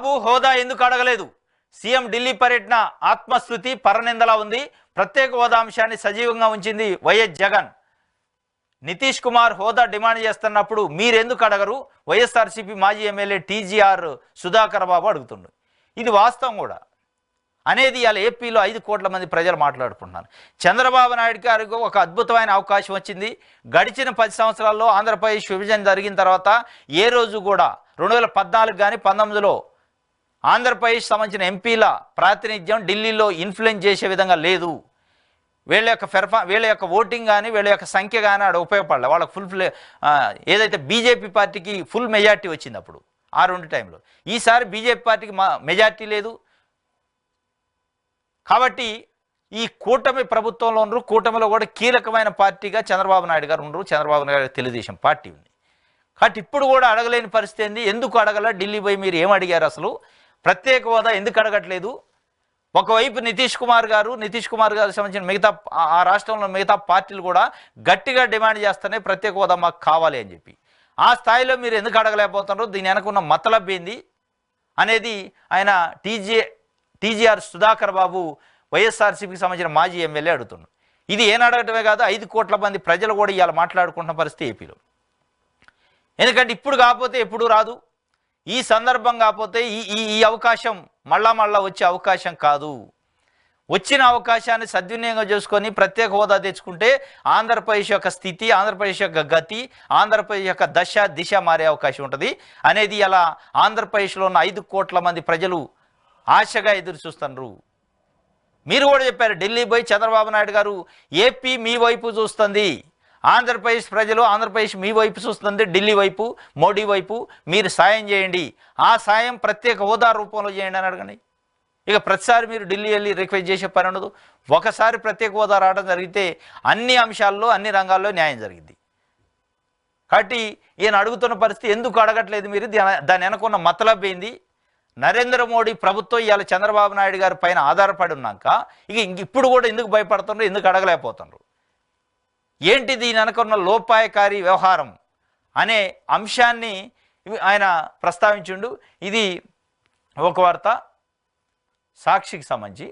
బాబు హోదా ఎందుకు అడగలేదు? సీఎం ఢిల్లీ పర్యటన ఆత్మస్థుతి పరనిందలా ఉంది. ప్రత్యేక హోదా అంశాన్ని సజీవంగా ఉంచింది వైఎస్ జగన్. నితీష్ కుమార్ హోదా డిమాండ్ చేస్తున్నప్పుడు మీరెందుకు అడగరు? వైఎస్ఆర్సీపీ మాజీ ఎమ్మెల్యే టీజీఆర్ సుధాకర్ బాబు అడుగుతుండు. ఇది వాస్తవం కూడా అనేది ఇవాళ ఏపీలో 5 కోట్ల మంది ప్రజలు మాట్లాడుకుంటున్నారు. చంద్రబాబు నాయుడు గారికి ఒక అద్భుతమైన అవకాశం వచ్చింది. గడిచిన 10 సంవత్సరాల్లో ఆంధ్రప్రదేశ్ విభజన జరిగిన తర్వాత ఏ రోజు కూడా 2014 కానీ 19లో ఆంధ్రప్రదేశ్ సంబంధించిన ఎంపీల ప్రాతినిధ్యం ఢిల్లీలో ఇన్ఫ్లుయెన్స్ చేసే విధంగా లేదు. వీళ్ళ యొక్క ఓటింగ్ కానీ వీళ్ళ యొక్క సంఖ్య కానీ ఆడ ఉపయోగపడలే. వాళ్ళకి ఏదైతే బీజేపీ పార్టీకి ఫుల్ మెజార్టీ వచ్చింది అప్పుడు ఆ 2 టైంలో. ఈసారి బీజేపీ పార్టీకి మెజార్టీ లేదు. కాబట్టి ఈ కూటమి ప్రభుత్వంలో ఉన్నారు. కూటమిలో కూడా కీలకమైన పార్టీగా చంద్రబాబు నాయుడు గారు ఉన్నారు. చంద్రబాబు నాయుడు తెలుగుదేశం పార్టీ ఉంది. కాబట్టి ఇప్పుడు కూడా అడగలేని పరిస్థితి ఏంది? ఎందుకు అడగల? ఢిల్లీ పోయి మీరు ఏం అడిగారు? అసలు ప్రత్యేక హోదా ఎందుకు అడగట్లేదు? ఒకవైపు నితీష్ కుమార్ గారు సంబంధించిన మిగతా ఆ రాష్ట్రంలో మిగతా పార్టీలు కూడా గట్టిగా డిమాండ్ చేస్తేనే ప్రత్యేక హోదా మాకు కావాలి అని చెప్పి. ఆ స్థాయిలో మీరు ఎందుకు అడగలేకపోతున్నారు? దీని వెనకున్న మతలబ్ ఏంది అనేది ఆయన టీజీఆర్ సుధాకర్ బాబు వైఎస్ఆర్సీపీకి సంబంధించిన మాజీ ఎమ్మెల్యే అడుగుతున్నారు. ఇది ఏం అడగటమే కాదు, 5 కోట్ల మంది ప్రజలు కూడా ఇవాళ మాట్లాడుకుంటున్న పరిస్థితి ఏపీలో. ఎందుకంటే ఇప్పుడు కాకపోతే ఎప్పుడు రాదు. ఈ సందర్భం కాకపోతే ఈ అవకాశం మళ్ళా వచ్చే అవకాశం కాదు. వచ్చిన అవకాశాన్ని సద్వినియోగం చేసుకొని ప్రత్యేక హోదా తెచ్చుకుంటే ఆంధ్రప్రదేశ్ యొక్క స్థితి, ఆంధ్రప్రదేశ్ యొక్క గతి, ఆంధ్రప్రదేశ్ యొక్క దిశ మారే అవకాశం ఉంటుంది అనేది ఇలా ఆంధ్రప్రదేశ్లో ఉన్న 5 కోట్ల మంది ప్రజలు ఆశగా ఎదురు చూస్తున్నారు. మీరు కూడా చెప్పారు, ఢిల్లీ పోయి చంద్రబాబు నాయుడు గారు ఏపీ మీ వైపు చూస్తుంది, ఆంధ్రప్రదేశ్ ప్రజలు ఆంధ్రప్రదేశ్ మీ వైపు చూస్తుంది, ఢిల్లీ వైపు, మోడీ వైపు మీరు సాయం చేయండి, ఆ సాయం ప్రత్యేక హోదా రూపంలో చేయండి అని అడగండి. ఇక ప్రతిసారి మీరు ఢిల్లీ వెళ్ళి రిక్వెస్ట్ చేసే పని ఉండదు. ఒకసారి ప్రత్యేక హోదా రావడం జరిగితే అన్ని అంశాల్లో అన్ని రంగాల్లో న్యాయం జరిగింది. కాబట్టి ఈయన అడుగుతున్న పరిస్థితి ఎందుకు అడగట్లేదు మీరు? దాని వెనకున్న మతలబ్ ఏంది? నరేంద్ర మోడీ ప్రభుత్వం ఇవాళ చంద్రబాబు నాయుడు గారి పైన ఆధారపడి ఉన్నాక ఇప్పుడు కూడా ఎందుకు భయపడుతున్నారు? ఎందుకు అడగలేకపోతున్నారు? ఏంటి దీని వెనకున్న లోపాయకారి వ్యవహారం అనే అంశాన్ని ఆయన ప్రస్తావించిండు. ఇది ఒక వార్త సాక్షికి సంబంధించి.